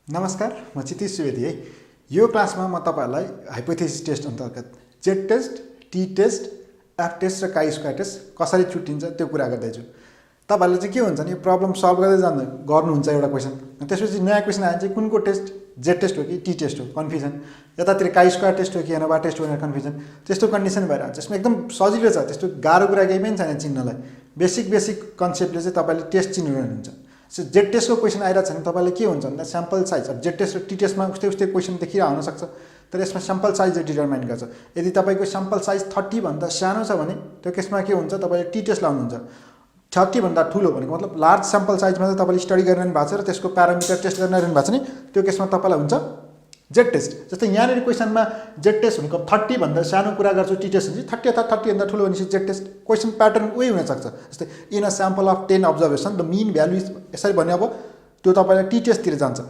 नमस्कार, म क्षितिज सुवेदी है। यो क्लासमा म तपाईहरुलाई हाइपोथेसिस टेस्ट अन्तर्गत Z test, t test, F test र काई स्क्वायर टेस्ट कसरी छुट्टिन्छ त्यो कुरा गर्दैछु। तपाईहरुले चाहिँ के हुन्छ नि प्रब्लम सल्भ गर्दै जाँदा गर्नुहुन्छ एउटा क्वेशन, त्यसपछि नयाँ क्वेशन आयो चाहिँ कुनको टेस्ट, जेड टेस्ट हो कि टी टेस्ट हो, कन्फ्युजन। यतातिर काई स्क्वायर टेस्ट हो कि एनोभा टेस्ट हो भनेर कन्फ्युजन। त्यस्तो कन्डिसन भइरहन्छ। यसमा एकदम सजिलो छ, त्यस्तो गाह्रो कुरा केही पनि छैन चिन्नलाई। बेसिक कन्सेप्टले चाहिँ तपाईले टेस्ट चिन्नुहुन्छ। सो जेड टेस्टको क्वेशन आइरहेको छ भने तपाईले के हुन्छ भन्दा स्याम्पल साइज, अब जेड टेस्ट र टी टेस्टमा उस्तै क्वेशन देखिरहेको हुन सक्छ, तर यसमा स्याम्पल साइजले डिटरमाइन गर्छ। यदि तपाईको स्याम्पल साइज 30 भन्दा सानो छ भने त्यो केसमा के हुन्छ, तपाईले टी टेस्ट लाउनुहुन्छ। 30 भन्दा ठुलो भनेको मतलब लार्ज स्याम्पल साइजमा चाहिँ तपाईले स्टडी गरिरहनु भएको छ र त्यसको प्यारामिटर टेस्ट गरिरहनु भएको छ नि, त्यो केसमा तपाईलाई हुन्छ जेड टेस्ट। जस्तै यहाँनिर क्वेशनमा जेड टेस्ट भनेको 30 भन्दा सानो कुरा गर्छु, टी टेस्ट हुन्छ 30 अथवा 30 भन्दा ठुलो भनेपछि जेड टेस्ट। क्वेशन प्याटर्न उही हुन सक्छ। जस्तै in a sample of 10 observation the mean value is, यसरी भने अब त्यो तपाईलाई टी टेस्टतिर जान्छ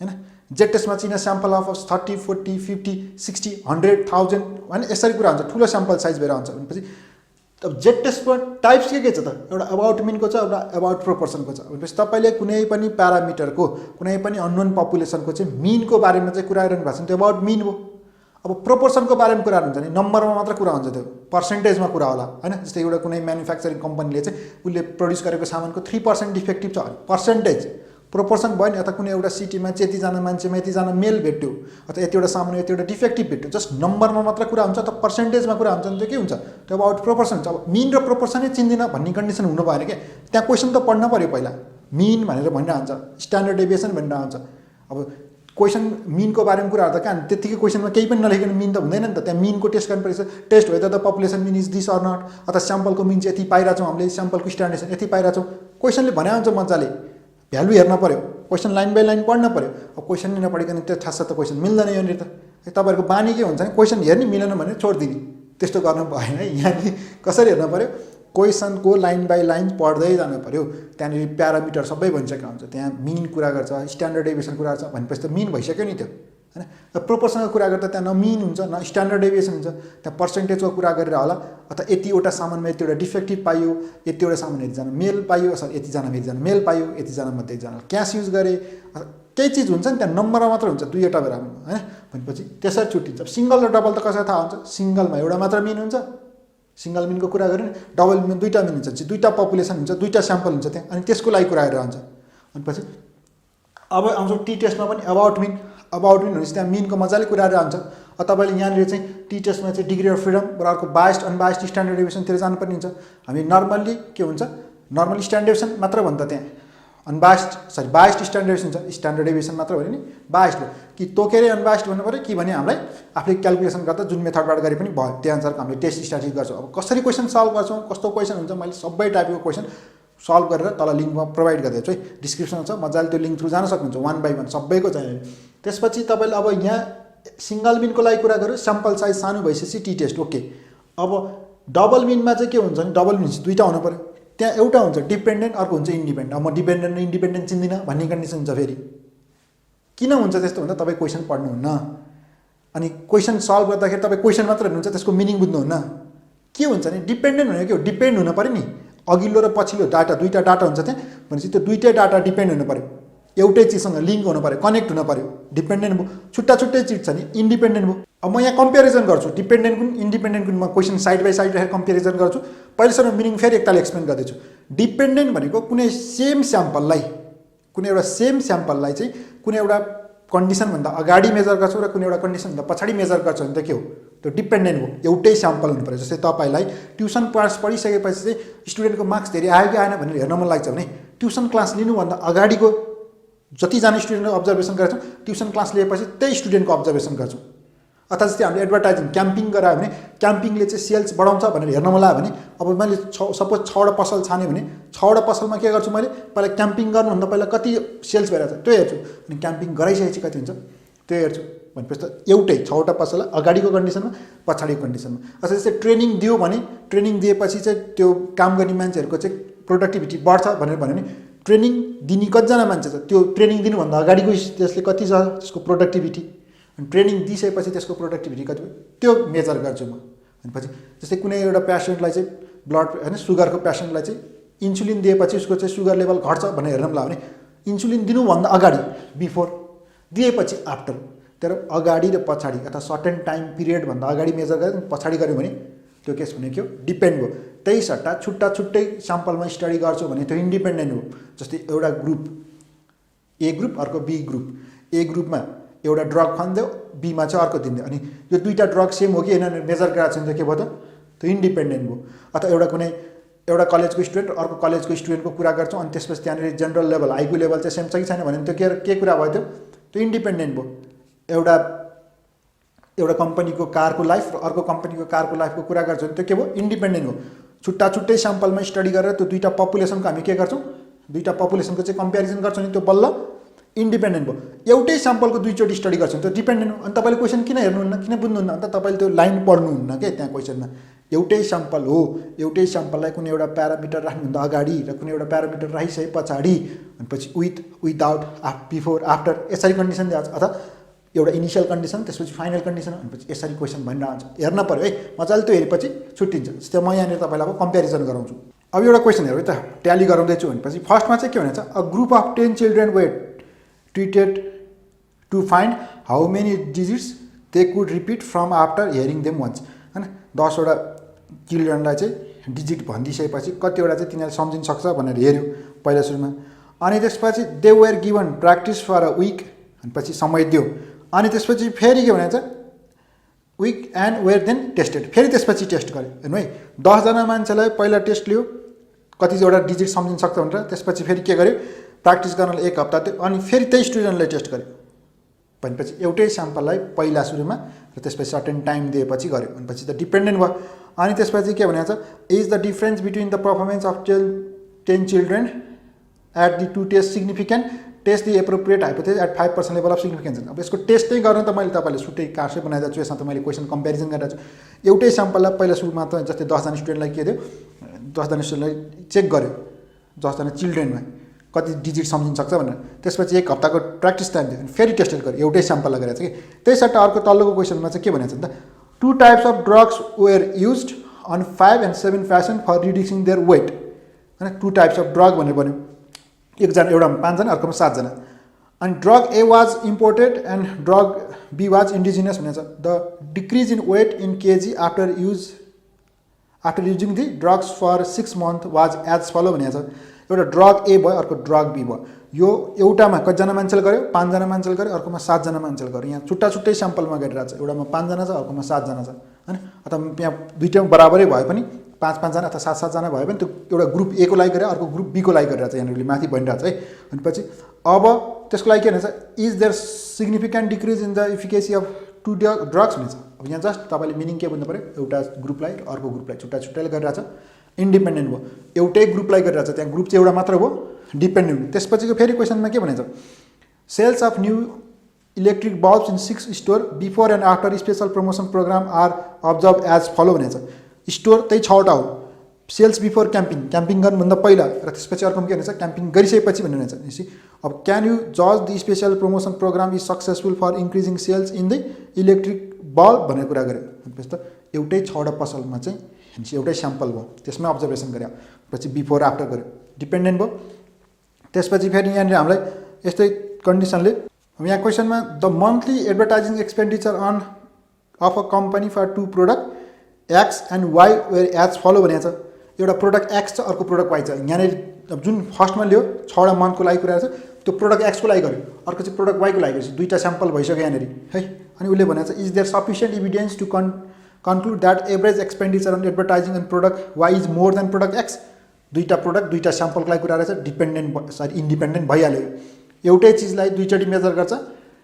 हैन। जेड टेस्टमा चाहिँ इन अ स्याम्पल अफ 30, 40, 50, 60, 100, 1000 हैन, यसरी कुरा हुन्छ। ठुलो स्याम्पल साइज भएर हुन्छ भनेपछि अब जेड टेस्टको टाइप्स के छ त, एउटा अबाउट मिनको छ, एउटा अबाउट प्रोपोर्सनको छ। भनेपछि तपाईले कुनै पनि प्यारामिटरको, कुनै पनि अननोन पपुलेसनको चाहिँ मिनको बारेमा चाहिँ कुरा गरिरहनु भएको छ त्यो अबाउट मिन हो। अब प्रोपोर्सनको बारेमा कुरा हुन्छ नि नम्बरमा मात्र कुरा हुन्छ, त्यो पर्सेन्टेजमा कुरा होला हैन। जस्तै एउटा कुनै म्यानुफ्याक्चरिङ कम्पनीले चाहिँ उसले प्रोड्युस गरेको सामानको 3% डिफेक्टिभ छ भने पर्सेन्टेज प्रोपोर्सन भयो नि। अथवा कुनै एउटा सिटीमा यतिजना मान्छेमा यतिजना मेल भेट्यो, अथवा यतिवटा सामान यतिवटा डिफेक्टिभ भेट्यो, जस्ट नम्बरमा मात्र कुरा हुन्छ, अथवा पर्सेन्टेजमा कुरा हुन्छ भने त्यो के हुन्छ, त्यो अबाउट प्रोपोर्सन हुन्छ। अब मिन र प्रोपोर्सनै चिन्दिनँ भन्ने कन्डिसन हुनु भएन क्या। त्यहाँ क्वेसन त पढ्न पऱ्यो पहिला, मिन भनेर भनिरहन्छ, स्ट्यान्डर्ड डेभिएसन भनिरहन्छ। अब क्वेसन मिनको बारेमा कुरा गर्दा कहाँ त्यतिकै क्वेसनमा केही पनि नलेखिकन मिन त हुँदैन नि त। त्यहाँ मिनको टेस्ट गर्नुपर्छ। टेस्ट हो त population mean is this or not, अथवा स्याम्पलको मिन चाहिँ यति पाइरहेछौँ हामीले, स्याम्पलको स्ट्यान्डर्ड यति पाइरहेछौँ। क्वेसनले भने हुन्छ मजाले, भ्यालु हेर्न पऱ्यो, क्वेसन लाइन बाई लाइन पढ्न पऱ्यो। अब क्वेसन नै नपढिकन त्यो थाहा छ त क्वेसन मिल्दैन यहाँनिर त। तपाईँहरूको बानी के हुन्छ भने क्वेसन हेर्ने मिलेन भने छोडिदिने, त्यस्तो गर्नु भएन है। यहाँनिर कसरी हेर्न पऱ्यो, क्वेसनको लाइन बाई लाइन पढ्दै जानु पऱ्यो। त्यहाँनिर प्यारामिटर सबै भनिसकेको हुन्छ, त्यहाँ मिन कुरा गर्छ, स्ट्यान्डर्ड डेभिएसन कुरा गर्छ भनेपछि त मिन भइसक्यो नि त्यो हैन। प्रोपोर्सनको कुरा गर्दा त्यहाँ न मिन हुन्छ न स्ट्यान्डर्ड डेभिएसन हुन्छ, त्यहाँ पर्सेन्टेजको कुरा गरेर होला। अथवा यतिवटा सामानमा यतिवटा डिफेक्टिभ पाइयो, यतिवटा सामान यतिजना मेल पाइयो, यतिजना मेल पाइयो, यतिजना मध्ये एकजना क्यास युज गरे, केही चिज हुन्छ नि त्यहाँ नम्बरमा मात्र हुन्छ, दुईवटा बेला हैन। भनेपछि त्यसरी छुट्टिन्छ। सिङ्गल र डबल त कसरी थाहा हुन्छ, सिङ्गलमा एउटा मात्र मिन हुन्छ, सिङ्गल मिनको कुरा गऱ्यो नि। डबल मिन दुईवटा मिन हुन्छ, दुईवटा पपुलेसन हुन्छ, दुईवटा स्याम्पल हुन्छ त्यहाँ, अनि त्यसको लागि कुरा गरेर हुन्छ। भनेपछि अब आउँछ टी टेस्टमा पनि अबाउट मिन। अबाउट मिन भनेपछि त्यहाँ मिनको मजाले कुरा गरेर हुन्छ। तपाईँले यहाँनिर चाहिँ टी टेस्टमा चाहिँ डिग्री अफ फ्रिडम अर्को बाइस्ड अनबाइस्ड स्ट्यान्डर्ड डेभिएसनतिर जानुपर्ने हुन्छ। हामी नर्मल्ली के हुन्छ, नर्मली स्ट्यान्डर्ड डेभिएसन मात्र भन्छ त्यहाँ, अनबाइस्ड बाइस्ड स्ट्यान्डर्ड डेभिएसन छ, स्ट्यान्डर्ड डेभिएसन मात्र भयो नि बाइस्ड हो कि तोकेर अनबाइस्ड भन्नु पऱ्यो कि भने हामीलाई आफूले क्यालकुलेसन गर्दा जुन मेथडबाट गरे पनि भयो, त्यो अनुसारको हामीले टेस्ट स्ट्राटेजी गर्छौँ। अब कसरी क्वेसन सल्भ गर्छौँ, कस्तो क्वेसन हुन्छ, मैले सबै टाइपको क्वेसन सल्भ गरेर तल लिङ्कमा प्रोभाइड गरिदिन्छु है, डिस्क्रिप्सनमा छ, मजाले त्यो लिङ्क थ्रु जान सक्नुहुन्छ 1 by 1 सबैको चाहियो। त्यसपछि तपाईँले अब यहाँ सिङ्गल मिनको लागि कुरा गऱ्यो, स्याम्पल साइज सानो भइसकेपछि टी टेस्ट ओके। अब डबल मिनमा चाहिँ के हुन्छ भने डबल मिन दुईवटा हुनु पऱ्यो, त्यहाँ एउटा हुन्छ डिपेन्डेन्ट, अर्को हुन्छ इन्डिपेन्डेन्ट। अब म डिपेन्डेन्ट र इन्डिपेन्डेन्ट चिन्दिनँ भन्ने कन्डिसन हुन्छ। फेरि किन हुन्छ त्यस्तो भन्दा तपाईँ क्वेसन पढ्नुहुन्न, अनि क्वेसन सल्भ गर्दाखेरि तपाईँ क्वेसन मात्र हेर्नुहुन्छ, त्यसको मिनिङ बुझ्नुहुन्न। के हुन्छ भने डिपेन्डेन्ट भनेको के हो, डिपेन्ड हुनु पऱ्यो नि, अघिल्लो र पछिल्लो डाटा दुईवटा डाटा हुन्छ त्यहाँ, भनेपछि त्यो दुईटै डाटा डिपेन्ड हुनु पऱ्यो, एउटै चिजसँग लिङ्क हुनु पऱ्यो, कनेक्ट हुनु पऱ्यो। डिपेन्डेन्ट भयो, छुट्टा छुट्टै चिज छ नि इन्डिपेन्डेन्ट भयो। अब म यहाँ कम्पेरिजन गर्छु डिपेन्डेन्ट कुन इन्डिपेन्डेन्ट कुन, म क्वेसन साइड बाई साइड राखेर कम्पेरिजन गर्छु। पहिलेसम्म मिनिङ फेरि एकताल एक्सप्लेन गर्दैछु। डिपेन्डेन्ट भनेको कुनै सेम स्याम्पललाई, कुनै एउटा सेम स्याम्पललाई चाहिँ कुनै एउटा कन्डिसनभन्दा अगाडि मेजर गर्छौँ र कुनै एउटा कन्डिसनभन्दा पछाडि मेजर गर्छौँ भने त के हो, त्यो डिपेन्डेन्ट हो, एउटै स्याम्पल हुनु पऱ्यो। जस्तै तपाईँलाई ट्युसन क्लास पढिसकेपछि चाहिँ स्टुडेन्टको मार्क्स धेरै आयो कि आएन भनेर हेर्न मन लाग्छ भने ट्युसन क्लास लिनुभन्दा अगाडिको जतिजना स्टुडेन्टको अब्जर्भेसन गर्छौँ, ट्युसन क्लास लिएपछि त्यही स्टुडेन्टको अब्जर्भेसन गर्छौँ। अथवा जस्तै हामीले एडभर्टाइजिङ क्याम्पिङ गरायो भने क्याम्पिङले चाहिँ सेल्स बढाउँछ भनेर हेर्न मन लाग्यो भने, अब मैले सपोज 6वटा पसल छाने भने 6वटा पसलमा के गर्छु मैले, पहिला क्याम्पिङ गर्नुभन्दा पहिला कति सेल्स भइरहेको छ त्यो हेर्छु, अनि क्याम्पिङ गराइसकेपछि कति हुन्छ त्यो हेर्छु। भनेपछि त एउटै 6वटा पसल अगाडिको कन्डिसनमा पछाडिको कन्डिसनमा। अथवा जस्तै ट्रेनिङ दियो भने ट्रेनिङ दिएपछि चाहिँ त्यो काम गर्ने मान्छेहरूको चाहिँ प्रोडक्टिभिटी बढ्छ भनेर भन्यो भने ट्रेनिङ दिने कतिजना मान्छे छ, त्यो ट्रेनिङ दिनुभन्दा अगाडिको त्यसले कति छ त्यसको प्रोडक्टिभिटी, अनि ट्रेनिङ दिइसकेपछि त्यसको प्रोडक्टिभिटी कति भयो त्यो मेजर गर्छु म। भनेपछि जस्तै कुनै एउटा पेसेन्टलाई चाहिँ ब्लड हैन सुगरको पेसेन्टलाई चाहिँ इन्सुलिन दिएपछि उसको चाहिँ सुगर लेभल घट्छ भनेर हेर्न लाग्यो भने इन्सुलिन दिनुभन्दा अगाडि बिफोर दिएपछि आफ्टर, तर अगाडि र पछाडि अथवा सर्टेन टाइम पिरियडभन्दा अगाडि मेजर गऱ्यो पछाडि गऱ्यो भने त्यो केस भनेको डिपेन्ड भयो। त्यही सट्टा छुट्टा छुट्टै स्याम्पलमा स्टडी गर्छौँ भने त्यो इन्डिपेन्डेन्ट हो। जस्तै एउटा ग्रुप ए ग्रुप अर्को बी ग्रुप, ए ग्रुपमा एउटा ड्रग खनिदियो, बीमा चाहिँ अर्को दिन्थ्यो, अनि यो दुईवटा ड्रग सेम हो कि होइन मेजर गराएको छ भने के भयो त त्यो इन्डिपेन्डेन्ट भयो। अथवा एउटा कलेजको स्टुडेन्ट अर्को कलेजको स्टुडेन्टको कुरा गर्छौँ अनि त्यसपछि त्यहाँनिर जेनरल लेभल आइक्यू लेभल चाहिँ सेम छ कि छैन भने त्यो के कुरा भयो त्यो इन्डिपेन्डेन्ट भयो। एउटा कम्पनीको कारको लाइफ र अर्को कम्पनीको कारको लाइफको कुरा गर्छौँ भने त्यो के भयो इन्डिपेन्डेन्ट हो। छुट्टा छुट्टै स्याम्पलमा स्टडी गरेर त्यो दुईवटा पपुलेसनको हामी के गर्छौँ, दुईवटा पपुलेसनको चाहिँ कम्पेरिजन गर्छौँ नि त्यो बल्ल इन्डिपेन्डेन्ट भयो। एउटै स्याम्पलको दुईचोटि स्टडी गर्छौँ त्यो डिपेन्डेन्ट हो। अनि तपाईँले क्वेसन किन हेर्नुहुन्न, किन बुझ्नुहुन्न, अन्त तपाईँले त्यो लाइन पढ्नुहुन्न क्या त्यहाँ क्वेसनमा। एउटै स्याम्पल हो, एउटै स्याम्पललाई कुनै एउटा प्यारामिटर राख्नुभन्दा अगाडि र कुनै एउटा प्यारामिटर राखिसके पछाडि अनि पछि विदाउट बिफोर आफ्टर यसरी कन्डिसन दिएको छ, अथवा एउटा इनिसियल कन्डिसन त्यसपछि फाइनल कन्डिसन अनि पछि यसरी क्वेसन भनिरहन्छ। हेर्न पऱ्यो है, मजाले त्यो हेरेपछि छुट्टिन्छ। जस्तै म यहाँनिर तपाईँलाई अब कम्पेरिजन गराउँछु। अब एउटा क्वेसन हेरौँ त, ट्याली गराउँदैछु भनेपछि फर्स्टमा चाहिँ के भनेको छ, a group of 10 children were treated to find how many digits they could repeat from after hearing them once, होइन 10वटा चिल्ड्रेनलाई चाहिँ डिजिट भनिदिइसकेपछि कतिवटा चाहिँ तिनीहरूले सम्झिन सक्छ भनेर हेऱ्यो पहिला सुरुमा। अनि त्यसपछि they were given practice for a week, अनि पछि समय दियो। अनि त्यसपछि फेरि के भनेको छ, week and were then tested, फेरि त्यसपछि टेस्ट गर्यो। हेर्नु है, 10जना मान्छेलाई पहिला टेस्ट लियो कतिवटा डिजिट सम्झिन सक्छ भनेर, त्यसपछि फेरि के गर्यो प्र्याक्टिस गर्नलाई 1 हप्ता दियो, अनि फेरि त्यही स्टुडेन्टलाई टेस्ट गर्यो। भनेपछि एउटै स्याम्पललाई पहिला सुरुमा र त्यसपछि सर्टेन टाइम दिएपछि गर्यो, भनेपछि त डिपेन्डेन्ट भयो। अनि त्यसपछि के भनेको छ, is the difference between the performance of 10 children at the 2 test significant, test the appropriate hypothesis at 5% level of significance. अब यसको टेस्टै गर्न त मैले तपाईँले छुट्टै कार्सै बनाइदिएको छु, यसमा त मैले क्वेसन कम्पेरिजन गरिरहेको छु। एउटै स्याम्पललाई पहिला सुरुमा त जस्तै 10जना स्टुडेन्टलाई के दियो, 10जना स्टुडेन्टलाई चेक गर्यो 10जना चिल्ड्रेनमा कति डिजिट सम्झिन सक्छ भनेर, त्यसपछि 1 हप्ताको प्र्याक्टिस टाइम दियो, फेरि टेस्ट गर्यो, एउटै स्याम्पललाई गरेको छ कि। त्यही सट्टा अर्को तल्लोको क्वेसनमा चाहिँ के भनेको छ त, 2 types of drugs were used on 5 and 7 patient for reducing their weight, होइन 2 टाइप्स अफ ड्रग भनेर भन्यो, एउटामा 5 जना अर्कोमा 7 जना। अनि drug A was imported and drug B was indigenous भनेको छ। The decrease in weight in kg after using the drugs for 6 months was as follow भनेको छ। एउटा ड्रग ए भयो अर्को ड्रग बी भयो। यो एउटामा कतिजना मान्छेले गर्यो, 5 जना मान्छेले गर्यो, अर्कोमा 7 जना मान्छेले गर्यो। यहाँ छुट्टा छुट्टै स्याम्पलमा गरिरहेको छ, एउटामा 5 जना छ अर्कोमा 7 जना छ, होइन। अथवा यहाँ दुईवटामा बराबरै भए पनि 5-5 जना अथवा 7-7 जना भयो भने त्यो एउटा ग्रुप ए को लागि गर्यो अर्को ग्रुप बी को लागि गरिरहेको छ, यहाँनिर माथि भनिरहेको छ है। अनि पछि अब त्यसको लागि के भन्छ, is there significant decrease in the efficacy of 2 drugs भन्छ। अब यहाँ जस्ट तपाईँले मिनिङ के बुझ्नु पऱ्यो, एउटा ग्रुपलाई र अर्को ग्रुपलाई छुट्टा छुट्टैले गरिरहेको छ, इन्डिपेन्डेन्ट भयो। एउटै ग्रुपलाई गरिरहेको छ, त्यहाँ ग्रुप चाहिँ एउटा मात्र भयो, डिपेन्डेन्ट भयो। त्यसपछिको फेरि क्वेसनमा के भनेको छ, sales of new electric bulbs in 6 store before and after special promotion program are observe as follow भनेको छ। स्टोर त्यही 6वटा हो, सेल्स बिफोर क्याम्पिङ गर्नुभन्दा पहिला र त्यसपछि अर्को के भनेको छ क्याम्पिङ गरिसकेपछि भन्ने रहेछ। अब क्यान यु जज the special promotion program is successful for increasing sales in the electric bulb भनेर कुरा गर्यो। भनेपछि त एउटै 6वटा पसलमा चाहिँ एउटै स्याम्पल भयो, त्यसमै अब्जर्भेसन गऱ्यो, पछि बिफोर आफ्टर गऱ्यो, डिपेन्डेन्ट भयो। त्यसपछि फेरि यहाँनिर हामीलाई यस्तै कन्डिसनले यहाँ क्वेसनमा the monthly advertising expenditure on of a company for 2 product X and Y were as follow भनेको छ। एउटा प्रोडक्ट एक्स छ अर्को प्रोडक्ट वाइ छ। यहाँनिर जुन फर्स्टमा लियो 6वटा मन्थको लागि कुरा छ, त्यो प्रोडक्ट एक्सको लागि गर्यो, अर्को चाहिँ प्रोडक्ट वाइको लागि गर्यो, दुईवटा स्याम्पल भइसक्यो यहाँनिर है। अनि उसले भनेको छ is there sufficient evidence to conclude that average expenditure on advertising on product Y is more than product X। दुईवटा प्रोडक्ट दुईवटा स्याम्पलको लागि कुरा रहेछ, इन्डिपेन्डेन्ट भइहाल्यो। एउटै चिजलाई दुईचोटि मेजर गर्छ,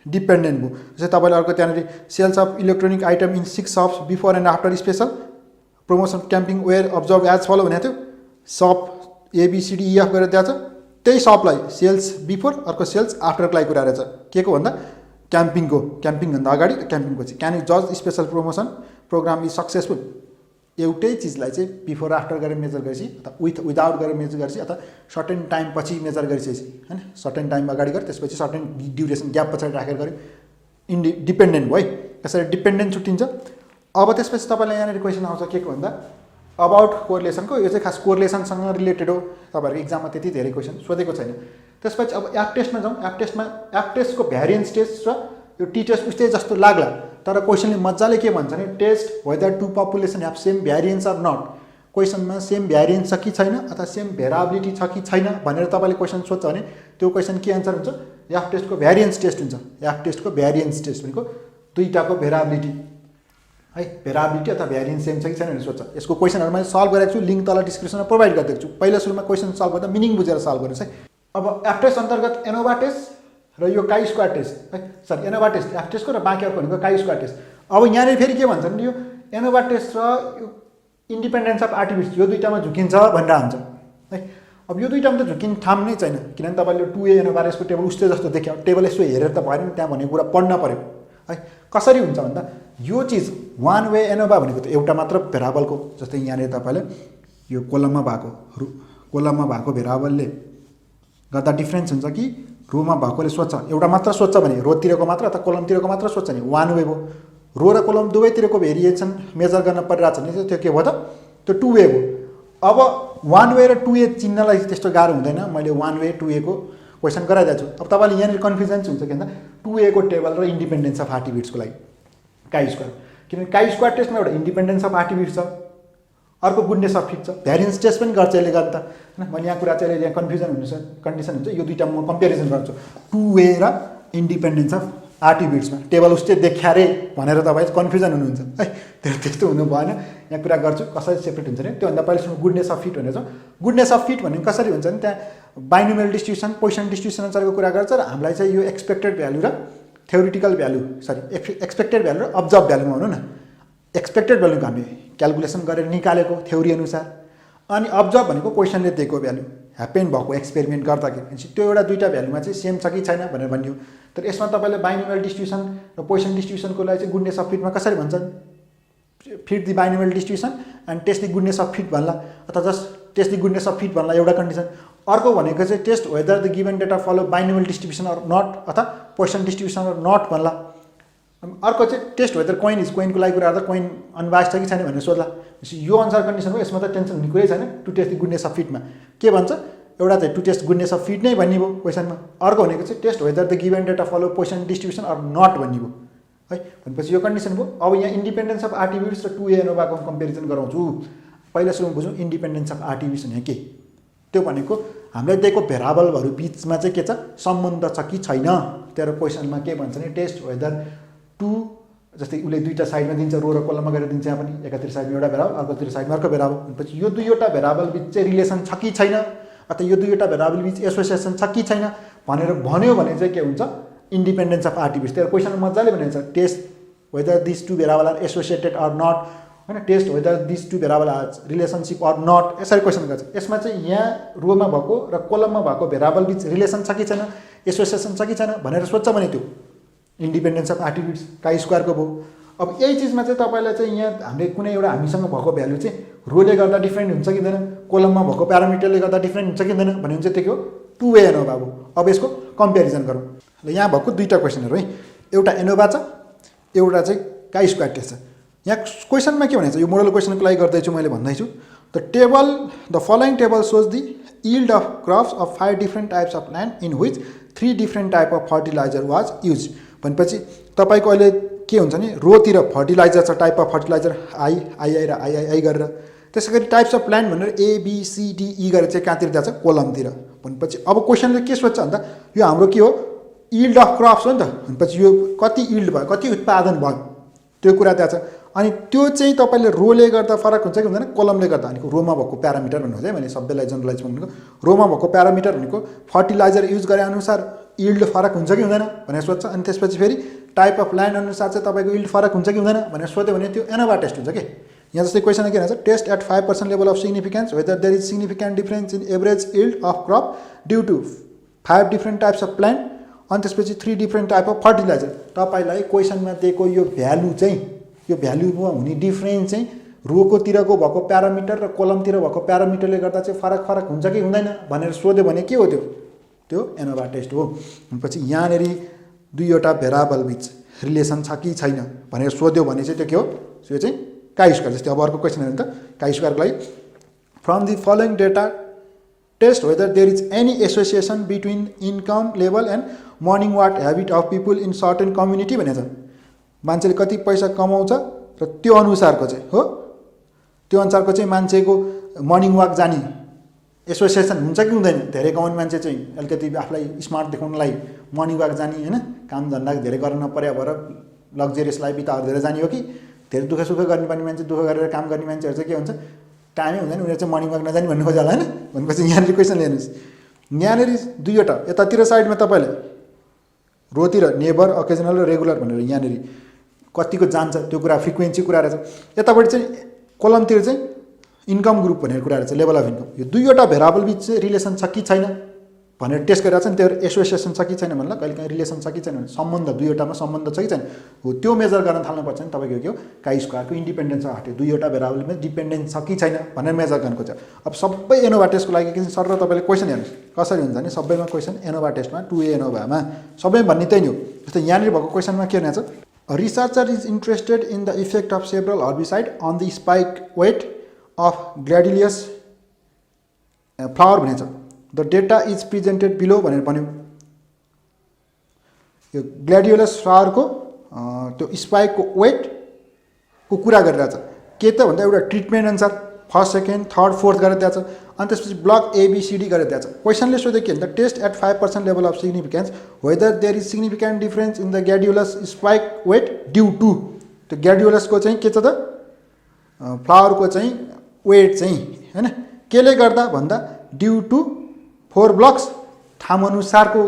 डिपेन्डेन्ट भयो। जस्तै तपाईँले अर्को त्यहाँनिर sales of electronic item in 6 shops before and after special promotion camping were observe as follow भनेको थियो। सप ABCDEF गरेर दिएको छ, त्यही सपलाई सेल्स बिफोर अर्को सेल्स आफ्टरको लागि कुरा रहेछ। के को भन्दा क्याम्पिङभन्दा अगाडि क्याम्पिङको चाहिँ क्यान यु जज special promotion program is successful. एउटै चिजलाई चाहिँ बिफोर आफ्टर गरेर मेजर गरेपछि अथवा विदाउट गरेर मेजर गरेपछि अथवा सर्टेन टाइम पछि मेजर गरिसकेपछि, होइन सर्टेन टाइम अगाडि गर्यो त्यसपछि सर्टेन ड्युरेसन ग्याप पछाडि राखेर गर्यो, डिपेन्डेन्ट भयो है। त्यसरी डिपेन्डेन्ट छुट्टिन्छ। अब त्यसपछि तपाईँलाई यहाँनिर क्वेसन आउँछ के को भन्दा अबाउट कोरिलेसनको। यो चाहिँ खास कोरिलेसनसँग रिलेटेड हो, तपाईँहरूको इक्जाममा त्यति धेरै क्वेसन सोधेको छैन। त्यसपछि अब एफ टेस्टमा जाउँ। एफ टेस्टको भ्यारिएन्स टेस्ट र यो टी टेस्ट उस्तै जस्तो लाग्ला, तर क्वेसनले मजाले के भन्छ भने test whether two population have same variance or not. क्वेसनमा सेम भ्यारिएन्स छ कि छैन अथवा सेम भेराबिलिटी छ कि छैन भनेर तपाईँले क्वेसन सोध्छ भने त्यो क्वेसन के आन्सर हुन्छ? एफ टेस्टको भ्यारिएन्स टेस्ट हुन्छ। एफ टेस्टको भ्यारिएन्स टेस्ट भनेको दुईटाको भेराबिलिटी है, भेराबिलिटी अथवा भ्यारिएन्स सेम छ कि छैन भनेर सोध्छ। यसको क्वेसनहरू मैले सल्भ गरेको छु, लिङ्क तल डिस्क्रिप्सनमा प्रोभाइड गरिदिएको छु। पहिला सुरुमा क्वेसन सल्भ गर्दा मिनिङ बुझेर सल्भ गर्नुहोस् है। अब एफ टेस्ट अन्तर्गत एनोभा टेस्ट र यो काई स्क्वायर टेस्ट है, सरी एनोभा टेस्ट एफ टेस्टको र बाँकी अर्को भनेको काई स्क्वायर टेस्ट। अब यहाँनिर फेरि के भन्छ भने यो एनोभा टेस्ट र यो इन्डिपेन्डेन्स अफ एट्रिब्युट्स यो दुईटामा झुकिन्छ भनेर हुन्छ है। अब यो दुईटामा त झुकिने ठाउँ नै छैन, किनभने तपाईँले 2A एनोभा यसको टेबल उस्तै जस्तो देख्यो। टेबल यसो हेरेर त भएन, त्यहाँ भनेको कुरा पढ्न पऱ्यो है। कसरी हुन्छ भन्दा यो चिज वान वे एनोभा भनेको त एउटा मात्र भेराबलको, जस्तै यहाँनिर तपाईँले यो कोलममा भएको भेराबलले गर्दा डिफ्रेन्स हुन्छ कि रोमा भएकोले सोध्छ, एउटा मात्र सोध्छ भने रोतिरको मात्र अथवा कोलमतिरको मात्र सोध्छ नि वान वे हो। रो र कोलम दुवैतिरको भेरिएसन मेजर गर्न परिरहेको छ भने त्यो के भयो त? त्यो 2A हो। अब वान वे र 2A चिन्नलाई त्यस्तो गाह्रो हुँदैन, मैले वान वे 2A को क्वेसन गराइदिएको छु। अब तपाईँले यहाँनिर कन्फ्युजन हुन्छ कि 2A को टेबल र इन्डिपेन्डेन्स अफ एट्रिब्युट्सको लागि काई स्क्वायर, किनभने काई स्क्वायर टेस्टमा एउटा इन्डिपेन्डेन्स अफ एट्रिब्युट्स छ, अर्को गुडनेस अफ फिट छ। भ्यारिएन्स टेस्ट पनि गर्छ यसले गर्दा होइन। मैले यहाँ कुरा चाहिँ यहाँ कन्फ्युजन हुन्छ, कन्डिसन हुन्छ, यो दुईवटा म कम्पेरिजन गर्छु 2A र इन्डिपेन्डेन्स अफ एट्रिब्युट्समा। टेबल उस्तै देखिया रे भनेर तपाईँ कन्फ्युजन हुनुहुन्छ है, त्यस्तो हुनु भएन। यहाँ कुरा गर्छु कसरी सेपरेट हुन्छ नि। त्योभन्दा पहिलेसम्म गुडनेस अफ फिट भनेर छ। गुडनेस अफ फिट भनेको कसरी हुन्छ नि, त्यहाँ बाइनोमियल डिस्ट्रिब्युसन पोजिसन डिस्ट्रिब्युसन अनुसारको कुरा गर्छ र हामीलाई चाहिँ यो एक्सपेक्टेड भ्यालु र थ्योरिटिकल भ्यालु एक्सपेक्टेड भ्यालु र अब्जर्भ भ्यालुमा भनौँ न। एक्सपेक्टेड भ्यालुको हामी क्यालकुलेसन गरेर निकालेको थ्योरी अनुसार, अनि अब्जर्भ भनेको क्वेसनले दिएको भ्यालु ह्यापेन भएको एक्सपेरिमेन्ट गर्दाखेरि त्यो एउटा दुईवटा भ्यालुमा चाहिँ सेम छ कि छैन भनेर भनियो। तर यसमा तपाईँले बाइनोमियल डिस्ट्रिब्युसन र पोजिसन डिस्ट्रिब्युसनको लागि चाहिँ गुडनेस अफ फिटमा कसरी भन्छन्? Fit the binomial distribution and test the goodness of fit भन्ला, अथवा just test the goodness of fit भन्ला एउटा कन्डिसन। अर्को भनेको चाहिँ test whether the given data follow binomial distribution or not अथवा पोजिसन डिस्ट्रिब्युसन अर नट भन्ला। अर्को चाहिँ टेस्ट वेदर कोइन इज कोइनको लागि कुरा गर्दा कोइन अनबायस छ कि छैन भनेर सोध्ला। यो अनुसार कन्डिसन हो, यसमा त टेन्सन हुने कुरै छैन। To test the goodness of फिटमा के भन्छ? एउटा चाहिँ to test goodness of fit नै भन्ने भयो क्वेसनमा। अर्को भनेको चाहिँ test whether the given data follow Poisson distribution or not भन्ने भयो है। भनेपछि यो कन्डिसन भयो। अब यहाँ इन्डिपेन्डेन्स अफ एट्रिब्युट्स र 2A एनोभाको कम्पेरिजन गराउँछु। पहिला सुरु बुझौँ इन्डिपेन्डेन्स अफ एट्रिब्युट्स भने के। त्यो भनेको हामीलाई दिएको भेराबलहरू बिचमा चाहिँ के छ, सम्बन्ध छ कि छैन। तेरो क्वेसनमा के भन्छ भने टेस्ट वेदर टु, जस्तै उसले दुईवटा साइडमा दिन्छ, रो र कोलममा गरेर दिन्छ। यहाँ पनि एकातिर साइडमा एउटा भेराबल, अर्कोतिर साइडमा अर्को भेराबल। भनेपछि यो दुईवटा भेराबल बिच चाहिँ रिलेसन छ कि छैन, अथवा यो दुईवटा भेराबल बिच एसोसिएसन छ कि छैन भनेर भन्यो भने चाहिँ के हुन्छ? Independence of attributes. तेरो क्वेसनमा मजाले भनेको छ test whether this two variable are associated or not होइन, test whether this two variable are relationship or not, यसरी क्वेसन गर्छ। यसमा चाहिँ यहाँ रोमा भएको र कोलममा भएको भेराबल बिच रिलेसन छ कि छैन, एसोसिएसन छ कि छैन भनेर सोध्छ भने त्यो इन्डिपेन्डेन्स अफ एट्रिब्युट्स काई स्क्वायरको भयो। अब यही चिजमा चाहिँ तपाईँलाई चाहिँ यहाँ हामीले कुनै एउटा हामीसँग भएको भ्यालु चाहिँ रोले गर्दा डिफ्रेन्ट हुन्छ कि हुँदैन, कोलममा भएको प्यारामिटरले गर्दा डिफ्रेन्ट हुन्छ कि हुँदैन भने चाहिँ त्यो के हो? 2A एनोभा हो। अब यसको कम्पेरिजन गरौँ। ल यहाँ भएको दुईवटा क्वेसनहरू है, एउटा एनोभा छ, एउटा चाहिँ काई स्क्वायर टेस्ट छ। यहाँ क्वेसनमा के भनेको छ, यो मोडल क्वेसनको लागि गर्दैछु मैले भन्दैछु। The following table shows the yield of crops of 5 different types of land in which 3 different type of fertiliser was use. भनेपछि तपाईँको अहिले के हुन्छ नि, रोतिर फर्टिलाइजर छ, टाइप अफ फर्टिलाइजर आई र आई गरेर। त्यसै गरी टाइप्स अफ प्लान्ट भनेर ABCDE गरेर चाहिँ कहाँतिर जान्छ? कोलमतिर। भनेपछि अब क्वेसनले के सोध्छ भन्दा यो हाम्रो के हो? यील्ड अफ क्रप्स हो नि त। भनेपछि यो कति यील्ड भयो, कति उत्पादन भयो त्यो कुरा त्यहाँ छ। अनि त्यो चाहिँ तपाईँले रोले गर्दा फरक हुन्छ कि हुँदैन, कोलमले गर्दा भनेको रोमा भएको प्यारामिटर भन्नुहोस् है, मैले सबैलाई जनरलाइज भनेको रोमा भएको प्यारामिटर भनेको फर्टिलाइजर युज गरे अनुसार यील्ड फरक हुन्छ कि हुँदैन भनेर सोध्छ। अनि त्यसपछि फेरि टाइप अफ ल्यान्ड अनुसार चाहिँ तपाईँको यील्ड फरक हुन्छ कि हुँदैन भनेर सोध्यो भने त्यो एनोभा टेस्ट हुन्छ कि। यहाँ जस्तै क्वेसन के भन्छ, test at 5% level of significance whether there is significant difference in average yield of crop due to 5 different types of plant, अनि त्यसपछि 3 डिफ्रेन्ट टाइप अफ फर्टिलाइजर। तपाईँलाई क्वेसनमा दिएको यो भ्यालु चाहिँ, यो भ्यालुमा हुने डिफ्रेन्स चाहिँ रोकोतिरको भएको प्यारामिटर र कोलमतिर भएको प्यारामिटरले गर्दा चाहिँ फरक हुन्छ कि हुँदैन भनेर सोध्यो भने के हो? त्यो एनोभा टेस्ट हो। पछि यहाँनिर दुईवटा भेराबल बिच रिलेसन छ कि छैन भनेर सोध्यो भने चाहिँ त्यो के हो? यो चाहिँ काई स्क्वायर। जस्तै अब अर्को क्वेसन हेर्नु त, काई स्क्वायरको लागि from the following data test whether there is any association between income level and morning walk habit of people in certain community भनेको छ। मान्छेले कति पैसा कमाउँछ र त्यो अनुसारको चाहिँ हो, त्यो अनुसारको चाहिँ मान्छेको मर्निङ वाक जाने एसोसिएसन हुन्छ कि हुँदैन। धेरै कमाउने मान्छे चाहिँ अलिकति आफूलाई स्मार्ट देखाउनलाई मर्निङ वाक जाने होइन, काम धन्दा धेरै गर्न नपर्या भएर लग्जरियस लाइफ बिताएर जाने हो कि धेरै दुःख सुख गर्नुपर्ने मान्छे, दुःख गरेर काम गर्ने मान्छेहरू चाहिँ के हुन्छ, टाइमै हुँदैन, उनीहरू चाहिँ मर्निङ वाक नजाने भन्नु खोज्छ होला होइन। भनेपछि यहाँनिर क्वेसन हेर्नुहोस्, यहाँनिर दुईवटा यतातिर साइडमा तपाईँले रोतिर नेबर, अकेजनल र रेगुलर भनेर यहाँनिर कतिको जान्छ त्यो कुरा फ्रिक्वेन्सी कुरा रहेछ। यतापट्टि चाहिँ कोलमतिर चाहिँ इन्कम ग्रुप भनेर कुरा रहेछ, लेभल अफ इन्कम। यो दुईवटा भेरिएबल बिच चाहिँ रिलेसन छ कि छैन भनेर टेस्ट गरिरहेको छ नि, त्यो एसोसिएसन छ कि छैन भन्ला, कहिले काहीँ रिलेसन छ कि छैन भने सम्बन्ध, दुईवटामा सम्बन्ध छ कि छैन हो, त्यो मेजर गर्न थाल्नुपर्छ नि तपाईँको के हो काई स्क्वायरको इन्डिपेन्डेन्स हट्यो, दुईवटा भेरिएबलमा डिपेन्डेन्स छ कि छैन भनेर मेजर गर्नु खोज्छ। अब सबै एनोभा टेस्टको लागि के सर तपाईँले क्वेसन हेर्नुहोस् कसरी हुन्छ भने सबैमा क्वेसन एनोभा टेस्टमा 2A एनोभामा सबै भन्ने त्यही हो। जस्तै यहाँनिर भएको क्वेसनमा के हुनेछ, researcher is interested in the effect of several herbicide on the spike weight of gladius flower भनेछ। The data is presented below भनेर भन्यो। यो ग्ल्याडियोलस फ्लावरको त्यो स्पाइकको वेटको कुरा गरिरहेछ के त भन्दा एउटा ट्रिटमेन्ट अनुसार फर्स्ट सेकेन्ड थर्ड फोर्थ गरेर दिएको छ। अनि त्यसपछि ब्लक ABCD गरेर दिएको छ। क्वेसनले सोध्यो के भन्दा test at 5% level of significance whether there is significant difference in the gladiolus spike weight due to, त्यो ग्ल्याडियोलसको चाहिँ के छ त फ्लावरको चाहिँ वेट चाहिँ होइन केले गर्दा भन्दा ड्यू टु 4 ब्लक्स ठाउँ अनुसारको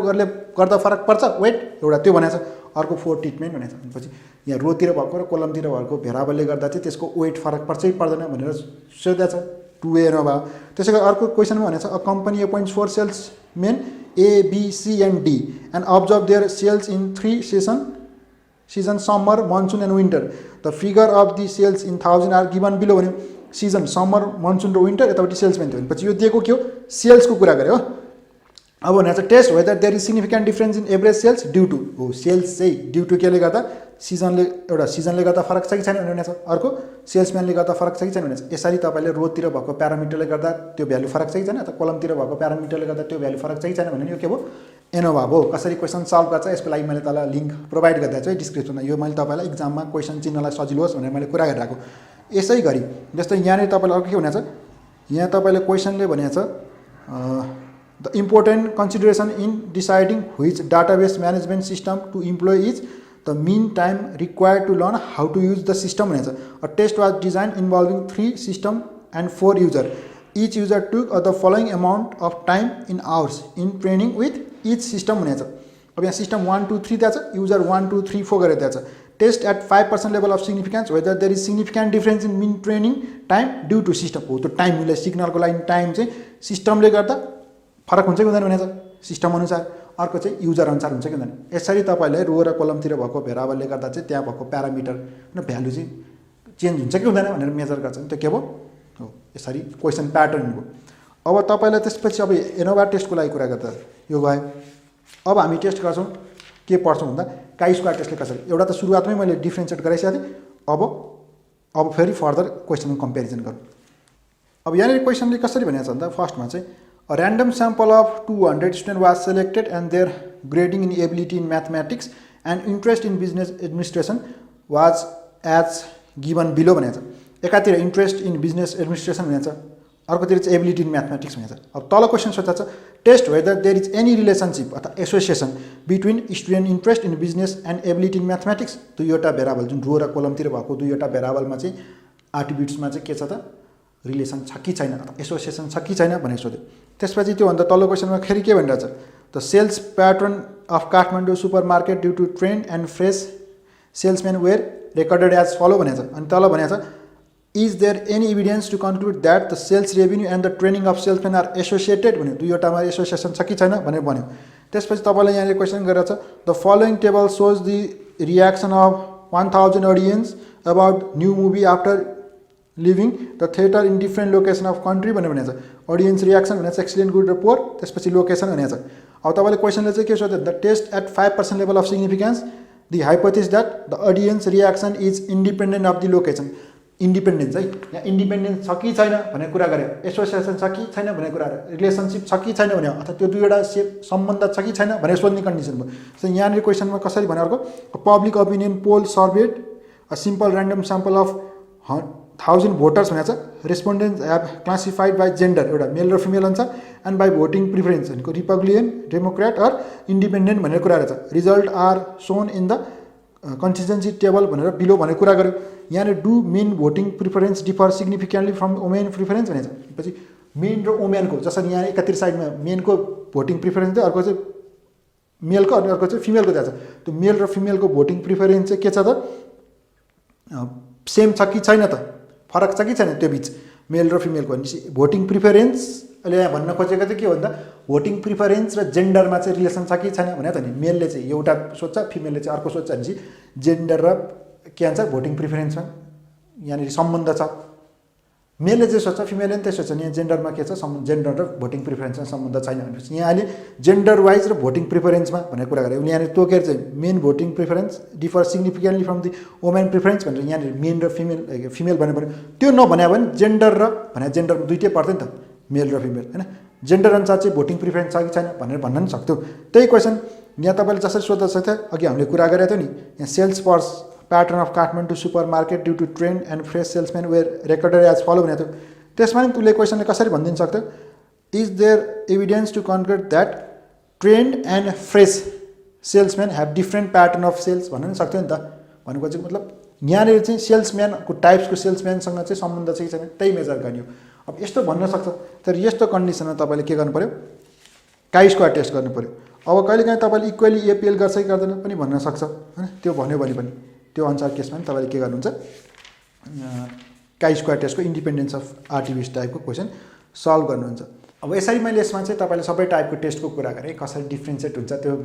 गर्दा फरक पर्छ वेट एउटा त्यो भनेको छ। अर्को 4 ट्रिटमेन्ट भनेको छ। पछि यहाँ रोतिर भएको र कोलमतिर भएको भेरिएबलले गर्दा चाहिँ त्यसको वेट फरक पर्छ कि पर्दैन भनेर सोधेको छ 2A एनोभा। त्यसै गरी अर्को क्वेसनमा भनेको छ a company appoints 4 salesmen A, B, C and D and observe their sales in 3 season summer, monsoon and winter. The figure of the sales in 1000 are given below भन्यो। सिजन समर, मनसुन र winter, यतापट्टि salesman थियो भनेपछि यो दिएको के हो सेल्सको कुरा गरे हो। अब भनेको छ test whether there is significant difference in average sales due to, हो सेल्स चाहिँ ड्यू टु केले गर्दा सिजनले एउटा सिजनले गर्दा फरक छ कि छैन भनेर छ, अर्को सेल्सम्यानले गर्दा फरक छ कि छैन भनेर छ। यसरी तपाईँले रोतिर भएको प्यारामिटरले गर्दा त्यो भ्यालु फरक छ कि छैन, अथवा कोलमतिर भएको प्यारामिटरले गर्दा त्यो भ्यालु फरक छ कि छैन भने यो के भयो एनोभा हो। कसरी क्वेसन सल्भ गर्छ यसको लागि मैले तल लिङ्क प्रोभाइड गरिदिएको छु है डिस्क्रिप्सनमा। यो मैले तपाईँलाई इक्जाममा क्वेसन चिन्हलाई सजिलो होस् भनेर मैले कुरा गरिरहेको। यसै गरी जस्तै यहाँनिर तपाईँलाई अर्को के हुनेछ, यहाँ तपाईँले क्वेसनले भनेको छ the important consideration in deciding which database management system to employ is the mean time required to learn how to use the system भनेको छ। Uh test was design involving 3 system and 4 user. Each user took the following amount of time in hours in training with each system भनेको छ। अब यहाँ system 1, 2, 3 दिएको छ, user 1, 2, 3, 4 गरेर दिएको छ। Test at 5% level of significance whether there is significant difference in mean training time due to system, हो त्यो टाइम उसले सिग्नलको लागि टाइम चाहिँ सिस्टमले गर्दा फरक हुन्छ कि हुँदैन भनेको छ सिस्टम अनुसार, अर्को चाहिँ युजर अनुसार हुन्छ कि हुँदैन। यसरी तपाईँले रो र कोलमतिर भएको भेरिएबलले गर्दा चाहिँ त्यहाँ भएको प्यारामिटर र भ्यालु चाहिँ चेन्ज हुन्छ कि हुँदैन भनेर मेजर गर्छ नि, त्यो के भयो हो यसरी क्वेसन प्याटर्न भयो। अब तपाईँलाई त्यसपछि अब एनोभा टेस्टको लागि कुरा गर्दा यो गयो। अब हामी टेस्ट गर्छौँ के पढ्छौँ भन्दा काई स्क्वायर टेस्टले कसरी, एउटा त सुरुवातमै मैले डिफ्रेन्सिएट गराइसकेको थिएँ। अब फेरि फर्दर क्वेसनको कम्पेरिजन गरौँ। अब यहाँनिर क्वेसनले कसरी भनेको छ भन्दा फर्स्टमा चाहिँ a random sample of 200 student was selected and their grading in ability in mathematics and interest in business administration was as given below भनेको छ। एकातिर इन्ट्रेस्ट इन बिजनेस एडमिनिस्ट्रेसन भनेको छ, अर्कोतिर चाहिँ एबिलिटी इन म्याथमेटिक्स भनेको छ। अब तल क्वेसन सोध्छ test whether there is any relationship अथवा association between student interest in business and ability in mathematics. दुईवटा भेरिएबल जुन रो र कोलमतिर भएको दुईवटा भेरिएबलमा चाहिँ एट्रिब्युट्समा चाहिँ के छ त रिलेसन छ कि छैन अथवा एसोसिएसन छ कि छैन भनेर सोध्यो। त्यसपछि त्योभन्दा तल्लो क्वेसनमा फेरि के भनिरहेछ, the sales pattern of Kathmandu super market due to trend and fresh salesman were recorded as follow भनेको छ। अनि तल भनेको छ is there any evidence to conclude that the sales revenue and the training of salesman are associated भन्यो, दुईवटामा association छ कि छैन भनेर भन्यो। त्यसपछि तपाईँलाई यहाँनिर क्वेसन गरेर छ the following table shows the reaction of 1000 audience about new movie after living the theatre in different location of country भनेर भनेको छ। अडियन्स रियाक्सन भनेको छ एक्सिलेन्ट, गुड र पोर, त्यसपछि लोकेसन भनेको छ। अब तपाईँले क्वेसनले चाहिँ के सोध्यो the test at 5% level of significance the hypothesis that the audience reaction is independent of the location. Independence है, यहाँ इन्डिपेन्डेन्स छ कि छैन भन्ने कुरा गऱ्यो, एसोसिएसन छ कि छैन भन्ने कुरा गऱ्यो, रिलेसनसिप छ कि छैन भन्ने, अथवा त्यो दुईवटा सम्बन्ध छ कि छैन भनेर सोध्ने कन्डिसन भयो। सो यहाँनिर क्वेसनमा कसरी भने अर्को public opinion poll surveyed a simple random sample of 1000 voters भनेको छ। Respondents have classified by gender, एउटा मेल र फिमेल हुन्छ, एन्ड बाई भोटिङ प्रिफरेन्स भनेको रिपब्लिकन, डेमोक्रेट अर इन्डिपेन्डेन्ट भनेर कुरा रहेछ। Result are shown in the consistency table भनेर बिलो भनेर कुरा गर्यो। यहाँनिर do men voting preference differ significantly from women preference भनेको छ। पछि मेन र वुमेनको, जसरी यहाँ एकातिर साइडमा मेनको भोटिङ प्रिफरेन्स थियो, अर्को चाहिँ मेलको अनि अर्को चाहिँ फिमेलको दिएको छ। त्यो मेल र फिमेलको भोटिङ प्रिफरेन्स चाहिँ के छ त, सेम छ कि छैन त, फरक छ कि छैन त्यो बिच मेल र फिमेलको। भनेपछि भोटिङ प्रिफरेन्स अहिले यहाँ भन्न खोजेको चाहिँ के हो भन्दा भोटिङ प्रिफरेन्स र जेन्डरमा चाहिँ रिलेसन छ कि छैन भनेको त नि। मेलले चाहिँ एउटा सोध्छ, फिमेलले चाहिँ अर्को सोध्छ भनेपछि जेन्डर र के भन्छ भोटिङ प्रिफरेन्समा यहाँनिर सम्बन्ध छ। मेलले चाहिँ सोध्छ, फिमेलले पनि त्यही सोध्छ। यहाँ जेन्डरमा के छ, जेन्डर र भोटिङ प्रिफरेन्समा सम्बन्ध छैन भनेपछि यहाँ अहिले जेन्डर वाइज र भोटिङ प्रिफरेन्समा भनेर कुरा गरेँ। यहाँनिर तोकेर चाहिँ main voting preference differ significantly from the women preference भनेर यहाँनिर मेन र फिमेल भन्नु पऱ्यो। त्यो नभन्यो भने जेन्डर र भने जेन्डरमा दुइटै पर्थ्यो नि त, मेल र फिमेल होइन। जेन्डर अनुसार चाहिँ भोटिङ प्रिफरेन्स छ कि छैन भनेर भन्न पनि सक्थ्यो। त्यही क्वेसन यहाँ तपाईँले जसरी सोध्दा सक्थ्यो, अघि हामीले कुरा गरेको थियो नि, यहाँ sales per pattern of Kathmandu super market due to trend and fresh salesman were recorded as follow भनेको थियो। त्यसमा पनि उसले क्वेसनले कसरी भनिदिनु सक्थ्यो, is there evidence to conclude that trend and fresh salesman have different pattern of sales भन्न पनि सक्थ्यो नि त। भनेको चाहिँ मतलब यहाँनिर चाहिँ सेल्सम्यानको टाइप्सको सेल्सम्यानसँग चाहिँ सम्बन्ध चाहिँ छैन, त्यही मेजर गर्ने हो। अब यस्तो भन्न सक्छ, तर यस्तो कन्डिसनमा तपाईँले के गर्नु पऱ्यो, काई स्क्वायर टेस्ट गर्नु पऱ्यो। अब कहिलेकाहीँ तपाईँले इक्वली एपिएल गर्छ कि गर्दैन पनि भन्न सक्छ होइन। त्यो भन्यो भने पनि त्यो अनुसार केसमा पनि तपाईँले के गर्नुहुन्छ, काई स्क्वायर टेस्टको इन्डिपेन्डेन्स अफ आरटिभिस टाइपको क्वेसन सल्भ गर्नुहुन्छ। अब यसरी मैले यसमा चाहिँ तपाईँले सबै टाइपको टेस्टको कुरा गरेँ, कसरी डिफ्रेन्सिएट हुन्छ त्यो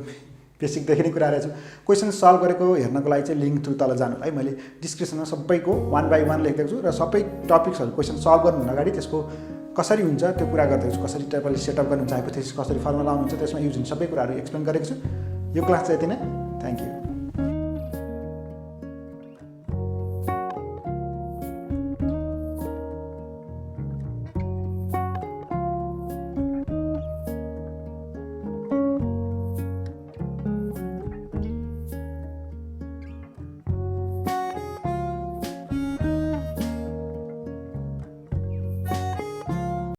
बेसिकदेखि नै कुरा रहेछु। क्वेसन सल्भ गरेको हेर्नको लागि चाहिँ लिङ्क थ्रु तल जानु है, मैले डिस्क्रिप्सनमा सबैको 1 by 1 लेखिदिएको छु र सबै टपिक्सहरू क्वेसन सल्भ गर्नुभन्दा अगाडि त्यसको कसरी हुन्छ त्यो कुरा गरिदिएको छु। कसरी तपाईँले सेटअप गर्नुहुन्छ, हाइपोथेसिस कसरी फर्मुला आउनुहुन्छ, त्यसमा युज हुने सबै कुराहरू एक्सप्लेन गरेको छु। यो क्लास चाहिँ यति नै।